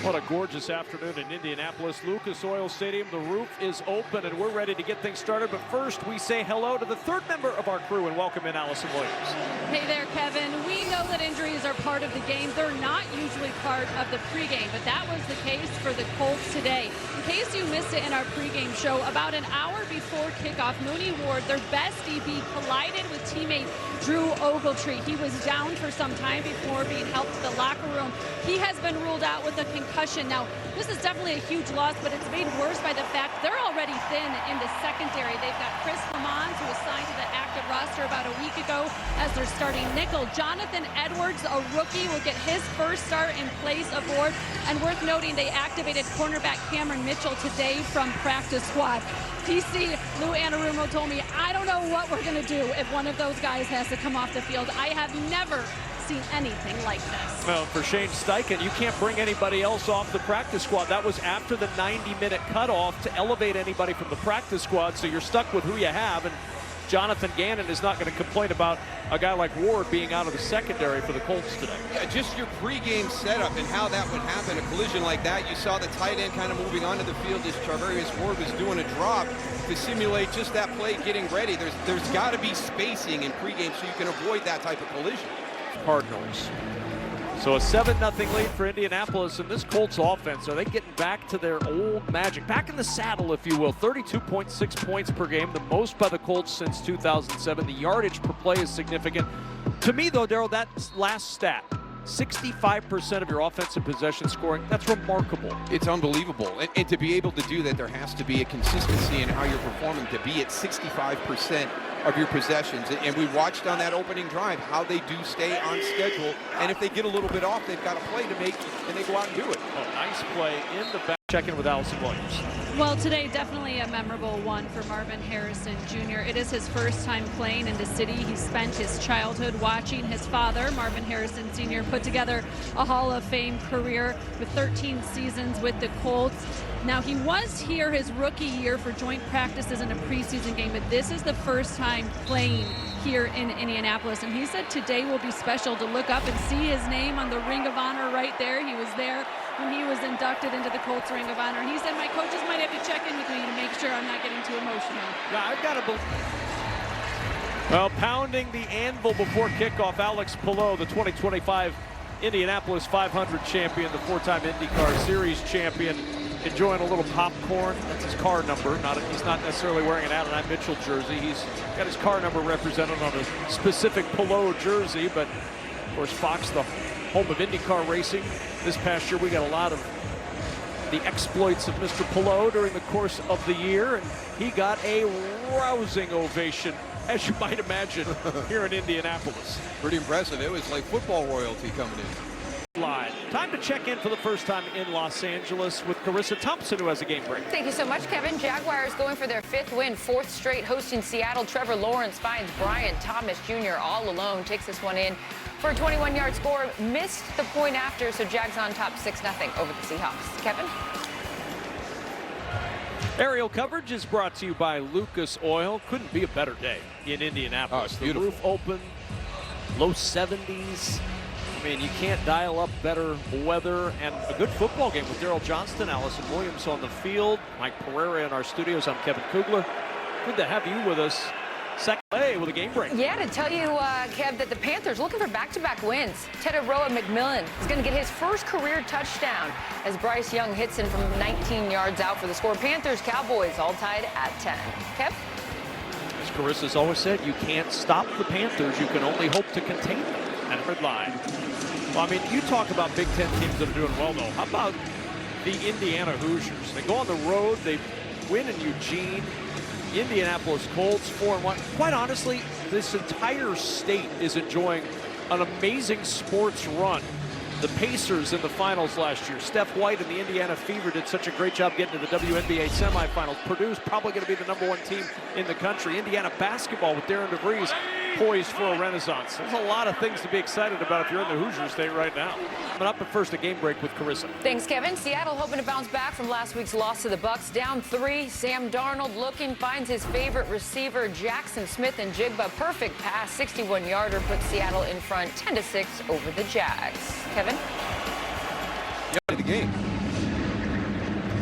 What a gorgeous afternoon in Indianapolis. Lucas Oil Stadium, the roof is open and we're ready to get things started. But first, we say hello to the third member of our crew and welcome in Allison Williams. Hey there, Kevin. We know that injuries are part of the game. They're not usually part of the pregame, but that was the case for the Colts today. In case you missed it in our pregame show, about an hour before kickoff, Mooney Ward, their best DB, collided with teammate Drew Ogletree. He was down for some time before being helped to the locker room. He has been ruled out with a concussion. Now, this is definitely a huge loss, but it's made worse by the fact they're already thin in the secondary. They've got Chris Lamont, who was signed to the active roster about a week ago as their starting nickel. Jonathan Edwards, a rookie, will get his first start in place of Ward. And worth noting, they activated cornerback Cameron Mitchell today from practice squad. PC Lou Anarumo told me, I don't know what we're going to do if one of those guys has to come off the field. I have never seen anything like this. Well, for Shane Steichen, you can't bring anybody else off the practice squad. That was after the 90-minute cutoff to elevate anybody from the practice squad, so you're stuck with who you have. And Jonathan Gannon is not going to complain about a guy like Ward being out of the secondary for the Colts today. Yeah, just your pregame setup and how that would happen, a collision like that. You saw the tight end kind of moving onto the field as Charvarius Ward was doing a drop to simulate just that play getting ready. There's got to be spacing in pregame so you can avoid that type of collision. Cardinals. So a 7-0 lead for Indianapolis, and this Colts offense, are they getting back to their old magic? Back in the saddle, if you will. 32.6 points per game, the most by the Colts since 2007. The yardage per play is significant. To me, though, Darryl, that last stat, 65% of your offensive possession scoring, that's remarkable. It's unbelievable. And to be able to do that, there has to be a consistency in how you're performing to be at 65% of your possessions. And we watched on that opening drive how they do stay on schedule. And if they get a little bit off, they've got a play to make, and they go out and do it. Oh, nice play in the back. Check in with Allison Williams. Well, today definitely a memorable one for Marvin Harrison Jr. It is his first time playing in the city. He spent his childhood watching his father, Marvin Harrison Sr., put together a Hall of Fame career with 13 seasons with the Colts. Now, he was here his rookie year for joint practices in a preseason game, but this is the first time playing here in Indianapolis. And he said today will be special to look up and see his name on the Ring of Honor right there. He was there when he was inducted into the Colts Ring of Honor. And he said, my coaches might have to check in with me to make sure I'm not getting too emotional. Yeah, I've got to believe. Well, pounding the anvil before kickoff, Alex Pillow, the 2025 Indianapolis 500 champion, the four-time IndyCar Series champion, enjoying a little popcorn. That's his car number. He's not necessarily wearing an Adonai Mitchell jersey. He's got his car number represented on a specific Pillow jersey, but of course Fox, the home of IndyCar racing. This past year we got a lot of the exploits of Mr. Pillow during the course of the year, and he got a rousing ovation, as you might imagine, here in Indianapolis. Pretty impressive. It was like football royalty coming in. Live. Time to check in for the first time in Los Angeles with Carissa Thompson, who has a game break. Thank you so much, Kevin. Jaguars going for their 5th win, 4th straight, hosting Seattle. Trevor Lawrence finds Brian Thomas Jr. all alone, takes this one in for a 21-yard score. Missed the point after, so Jags on top 6-0 over the Seahawks. Kevin? Aerial coverage is brought to you by Lucas Oil. Couldn't be a better day in Indianapolis. Oh, it's beautiful. The roof open, low 70s. I mean, you can't dial up better weather, and a good football game with Daryl Johnston, Allison Williams on the field, Mike Pereira in our studios. I'm Kevin Kugler. Good to have you with us. Second day with a game break. Yeah, to tell you, Kev, that the Panthers looking for back-to-back wins. Teteroa McMillan is going to get his first career touchdown as Bryce Young hits him from 19 yards out for the score. Panthers, Cowboys all tied at 10. Kev? As Carissa's always said, you can't stop the Panthers. You can only hope to contain them. And hard line. Well, I mean, you talk about Big Ten teams that are doing well, though. How about the Indiana Hoosiers? They go on the road. They win in Eugene. Indianapolis Colts 4-1. Quite honestly, this entire state is enjoying an amazing sports run. The Pacers in the finals last year. Steph White and the Indiana Fever did such a great job getting to the WNBA semifinals. Purdue's probably going to be the #1 team in the country. Indiana basketball with Darren DeVries poised for a renaissance. There's a lot of things to be excited about if you're in the Hoosier State right now. But up at first, a game break with Carissa. Thanks, Kevin. Seattle hoping to bounce back from last week's loss to the Bucks. Down 3. Sam Darnold looking, finds his favorite receiver, Jackson Smith and Jigba. Perfect pass, 61-yarder, puts Seattle in front 10-6 over the Jags. Kevin? Yeah, the game.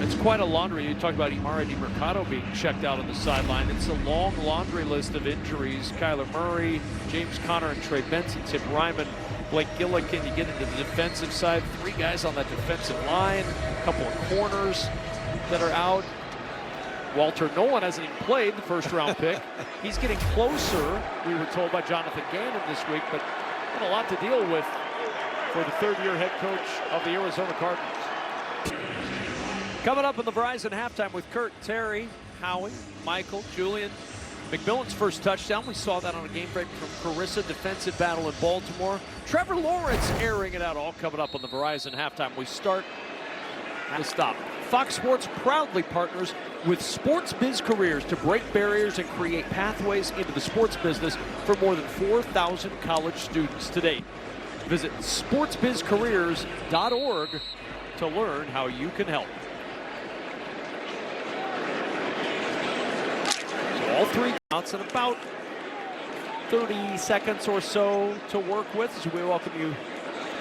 It's quite a laundry. You talk about Imari DiMercado being checked out on the sideline. It's a long laundry list of injuries. Kyler Murray, James Conner, and Trey Benson, Tim Ryman, Blake Gillikin. You get into the defensive side, 3 guys on that defensive line, a couple of corners that are out. Walter Nolan hasn't even played, the first-round pick. He's getting closer, we were told by Jonathan Gannon this week, but got a lot to deal with for the third-year head coach of the Arizona Cardinals. Coming up in the Verizon halftime with Kurt, Terry, Howie, Michael, Julian. McMillan's first touchdown. We saw that on a game break from Carissa. Defensive battle in Baltimore. Trevor Lawrence airing it out. All coming up on the Verizon halftime. We start at the stop. Fox Sports proudly partners with Sports Biz Careers to break barriers and create pathways into the sports business for more than 4,000 college students to date. Visit sportsbizcareers.org to learn how you can help. All 3 counts in about 30 seconds or so to work with as we welcome you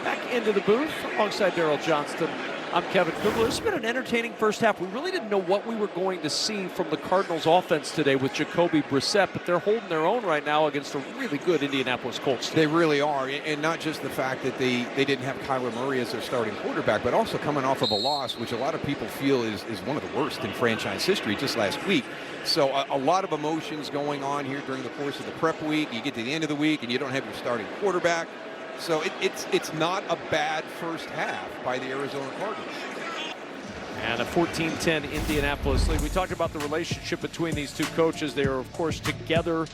back into the booth alongside Daryl Johnston. I'm Kevin Kugler. It's been an entertaining first half. We really didn't know what we were going to see from the Cardinals offense today with Jacoby Brissett, but they're holding their own right now against a really good Indianapolis Colts team. They really are, and not just the fact that they didn't have Kyler Murray as their starting quarterback, but also coming off of a loss, which a lot of people feel is one of the worst in franchise history just last week. So a lot of emotions going on here during the course of the prep week. You get to the end of the week and you don't have your starting quarterback. So it's not a bad first half by the Arizona Cardinals. And a 14-10 Indianapolis lead. We talked about the relationship between these two coaches. They are, of course, together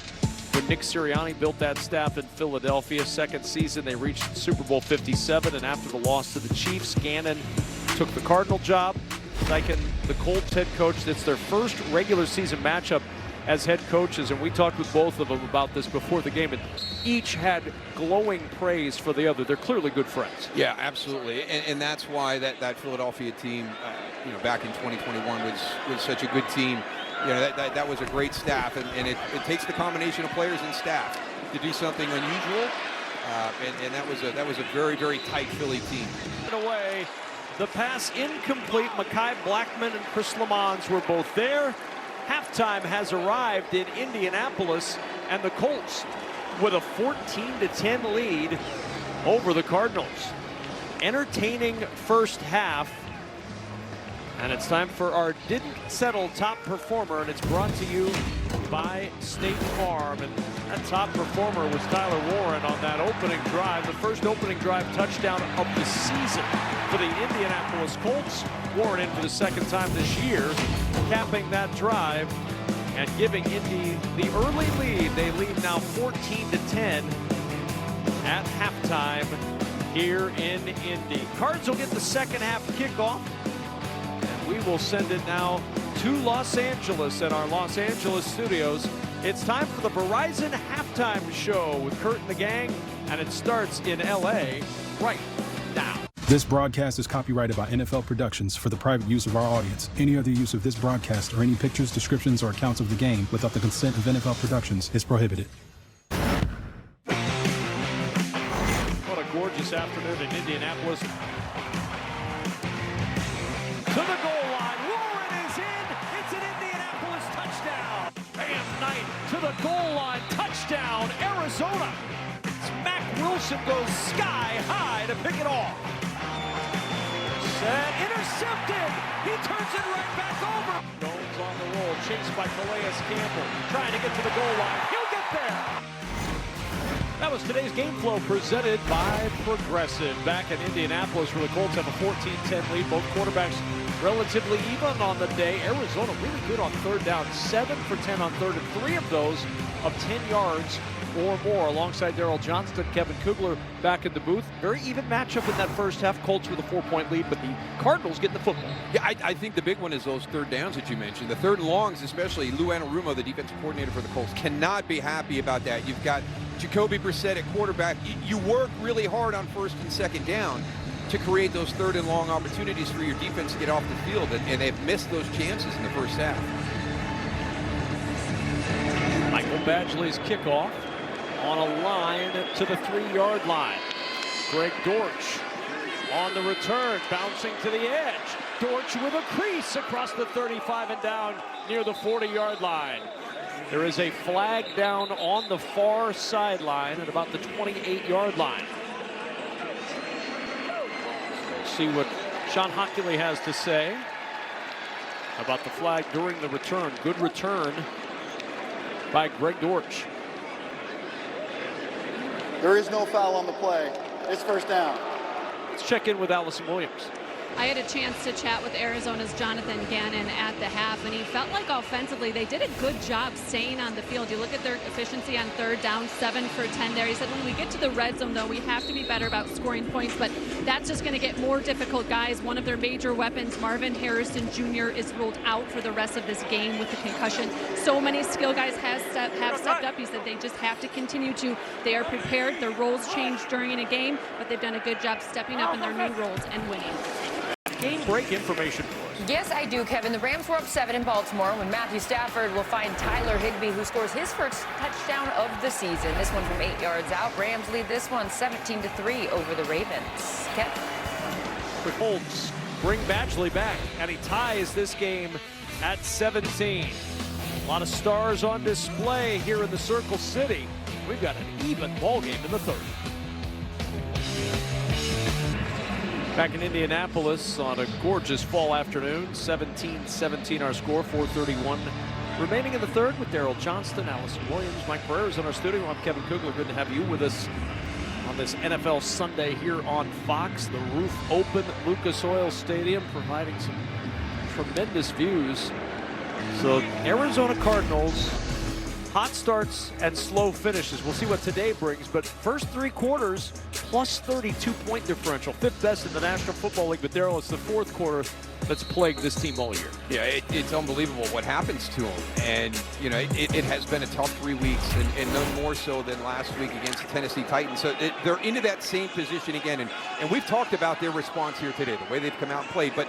when Nick Sirianni built that staff in Philadelphia. Second season, they reached Super Bowl 57, and after the loss to the Chiefs, Gannon took the Cardinal job. Steichen, the Colts head coach. That's their first regular season matchup as head coaches, and we talked with both of them about this before the game, and each had glowing praise for the other. They're clearly good friends. Yeah, absolutely, and that's why that Philadelphia team, back in 2021 was such a good team. That was a great staff, and it takes the combination of players and staff to do something unusual, and that was a very, very tight Philly team. Away, the pass incomplete. Mekhi Blackman and Chris Lamons were both there. Halftime has arrived in Indianapolis, and the Colts with a 14-10 lead over the Cardinals. Entertaining first half, and it's time for our Didn't Settle top performer, and it's brought to you by State Farm. And that top performer was Tyler Warren on that opening drive, the first opening drive touchdown of the season for the Indianapolis Colts. Warren in for the second time this year, capping that drive and giving Indy the early lead. They lead now 14-10 at halftime here in Indy. Cards will get the second half kickoff, and we will send it now to Los Angeles at our Los Angeles studios. It's time for the Verizon halftime show with Kurt and the gang, and it starts in LA right now. This broadcast is copyrighted by NFL Productions for the private use of our audience. Any other use of this broadcast or any pictures, descriptions, or accounts of the game without the consent of NFL Productions is prohibited. What a gorgeous afternoon in Indianapolis. To the goal line. Warren is in. It's an Indianapolis touchdown. Bam Knight to the goal line. Touchdown, Arizona. Mac Wilson goes sky high to pick it off. Set, intercepted. He turns it right back over. Jones on the roll, chased by Calais Campbell, trying to get to the goal line. He'll get there. That was today's game flow presented by Progressive. Back in Indianapolis, where the Colts have a 14-10 lead. Both quarterbacks relatively even on the day. Arizona really good on third down, 7 for 10 on third, and 3 of those of 10 yards or more. Alongside Daryl Johnston, Kevin Kugler back in the booth. Very even matchup in that first half. Colts with a 4-point lead, but the Cardinals getting the football. Yeah, I think the big one is those third downs that you mentioned. The third and longs, especially. Lou Anarumo, the defensive coordinator for the Colts, cannot be happy about that. You've got Jacoby Brissett at quarterback. You work really hard on first and second down to create those third and long opportunities for your defense to get off the field, and they've missed those chances in the first half. Michael Badgley's kickoff on a line to the 3-yard line. Greg Dortch On the return, bouncing to the edge. Dortch with a crease across the 35 and down near the 40-yard line. There is a flag down on the far sideline at about the 28-yard line. We'll see what Sean Hockley has to say about the flag during the return. Good return by Greg Dortch. There is no foul on the play. It's first down. Let's check in with Allison Williams. I had a chance to chat with Arizona's Jonathan Gannon at the half, and he felt like offensively they did a good job staying on the field. You look at their efficiency on third down, 7 for 10 there. He said when we get to the red zone, though, we have to be better about scoring points, but that's just going to get more difficult, guys. One of their major weapons, Marvin Harrison Jr., is ruled out for the rest of this game with the concussion. So many skill guys have stepped up. He said they just have to continue to. They are prepared. Their roles change during a game, but they've done a good job stepping up in their new roles and winning. Game break information for us. Yes, I do, Kevin. The Rams were up 7 in Baltimore when Matthew Stafford will find Tyler Higbee, who scores his first touchdown of the season. This one from 8 yards out. Rams lead this one 17-3 over the Ravens. Kev? The Colts bring Badgley back, and he ties this game at 17. A lot of stars on display here in the Circle City. We've got an even ball game in the third. Back in Indianapolis on a gorgeous fall afternoon, 17-17 our score, 4:31 remaining in the third with Daryl Johnston, Allison Williams, Mike Pereira's in our studio. I'm Kevin Kugler. Good to have you with us on this NFL Sunday here on Fox. The roof open, Lucas Oil Stadium providing some tremendous views. So Arizona Cardinals, hot starts and slow finishes. We'll see what today brings, but first 3 quarters, plus 32-point differential, 5th best in the National Football League. But Daryl, it's the 4th quarter that's plagued this team all year. Yeah, it's unbelievable what happens to them. And, you know, it has been a tough 3 weeks, and none more so than last week against the Tennessee Titans. So they're into that same position again. And we've talked about their response here today, the way they've come out and played. But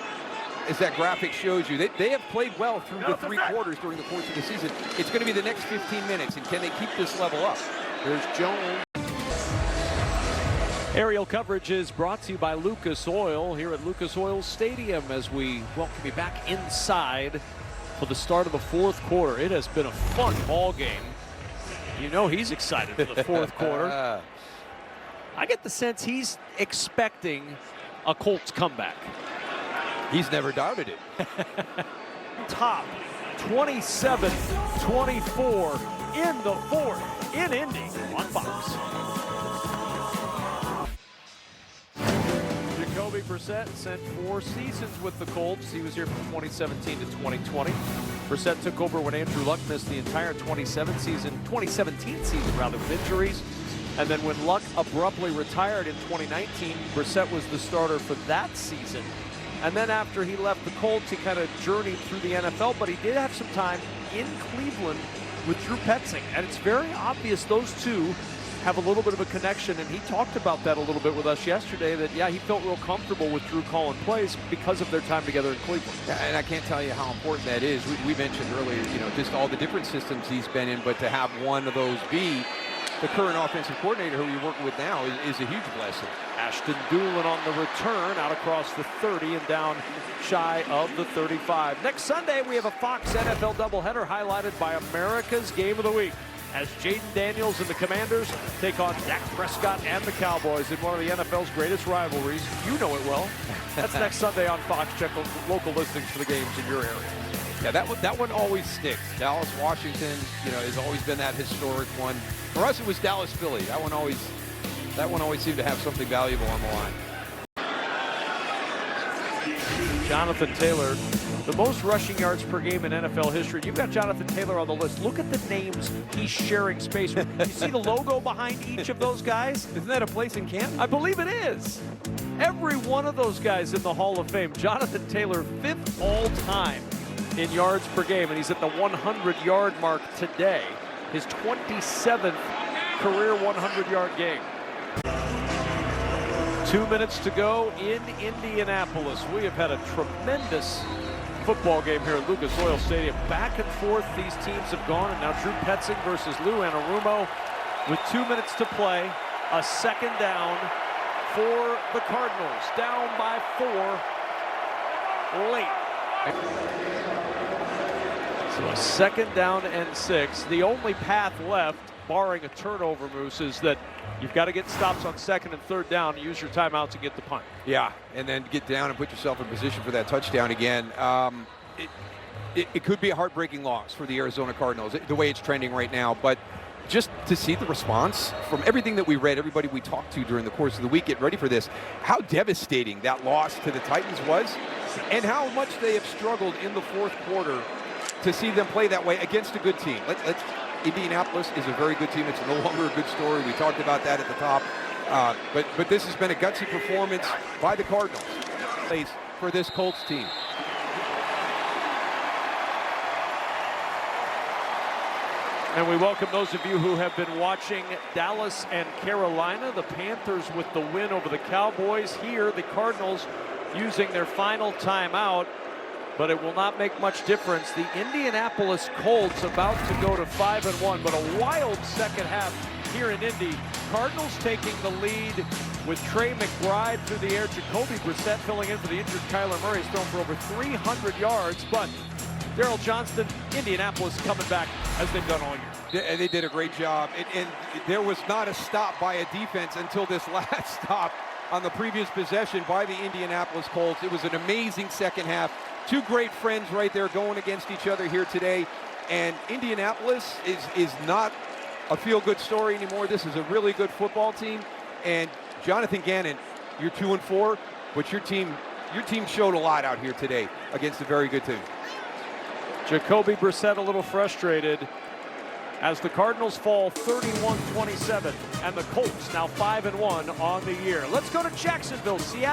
as that graphic shows you, they have played well through the 3 quarters during the course of the season. It's going to be the next 15 minutes, and can they keep this level up? There's Jones. Aerial coverage is brought to you by Lucas Oil here at Lucas Oil Stadium as we welcome you back inside for the start of the 4th quarter. It has been a fun ball game. You know he's excited for the 4th quarter. I get the sense he's expecting a Colts comeback. He's never doubted it. Top 27-24 in the 4th in Indy on Fox. Jacoby Brissett spent 4 seasons with the Colts. He was here from 2017 to 2020. Brissett took over when Andrew Luck missed the entire 2017 season with injuries. And then when Luck abruptly retired in 2019, Brissett was the starter for that season. And then after he left the Colts, he kind of journeyed through the NFL, but he did have some time in Cleveland with Drew Petzing. And it's very obvious those two have a little bit of a connection, and he talked about that a little bit with us yesterday, that, yeah, he felt real comfortable with Drew calling plays because of their time together in Cleveland. Yeah, and I can't tell you how important that is. We mentioned earlier, you know, just all the different systems he's been in, but to have one of those be the current offensive coordinator who you're working with now is a huge blessing. Ashton Doolin on the return out across the 30 and down shy of the 35. Next Sunday, we have a Fox NFL doubleheader highlighted by America's Game of the Week as Jaden Daniels and the Commanders take on Dak Prescott and the Cowboys in one of the NFL's greatest rivalries. You know it well. That's next Sunday on Fox. Check local listings for the games in your area. Yeah, that one always sticks. Dallas, Washington, you know, has always been that historic one. For us, it was Dallas, Philly. That one always seemed to have something valuable on the line. Jonathan Taylor, the most rushing yards per game in NFL history. You've got Jonathan Taylor on the list. Look at the names he's sharing space with. You see the logo behind each of those guys? Isn't that a place in Canton? I believe it is. Every one of those guys in the Hall of Fame. Jonathan Taylor, 5th all-time in yards per game, and he's at the 100-yard mark today. His 27th career 100-yard game. 2 minutes to go in Indianapolis. We have had a tremendous football game here at Lucas Oil Stadium. Back and forth these teams have gone, and now Drew Petzing versus Lou Anarumo with 2 minutes to play. A 2nd down for the Cardinals. Down by 4 late. So a 2nd down and 6. The only path left, barring a turnover, Moose, is that you've got to get stops on 2nd and 3rd down, use your timeouts and get the punt. Yeah, and then get down and put yourself in position for that touchdown again. It could be a heartbreaking loss for the Arizona Cardinals, the way it's trending right now. But just to see the response from everything that we read, everybody we talked to during the course of the week, get ready for this, how devastating that loss to the Titans was, and how much they have struggled in the 4th quarter to see them play that way against a good team. Indianapolis is a very good team. It's no longer a good story. We talked about that at the top. But this has been a gutsy performance by the Cardinals for this Colts team. And we welcome those of you who have been watching Dallas and Carolina. The Panthers with the win over the Cowboys. Here, the Cardinals using their final timeout, but it will not make much difference. The Indianapolis Colts about to go to 5-1, but a wild second half here in Indy. Cardinals taking the lead with Trey McBride through the air. Jacoby Brissett filling in for the injured Kyler Murray. He's thrown for over 300 yards, but Darryl Johnston, Indianapolis coming back as they've done all year. They did a great job, and there was not a stop by a defense until this last stop on the previous possession by the Indianapolis Colts. It was an amazing second half. Two great friends right there going against each other here today, and Indianapolis is not a feel-good story anymore. This is a really good football team, and Jonathan Gannon, you're 2-4, but your team showed a lot out here today against a very good team. Jacoby Brissett a little frustrated as the Cardinals fall 31-27, and the Colts now 5-1 on the year. Let's go to Jacksonville, Seattle.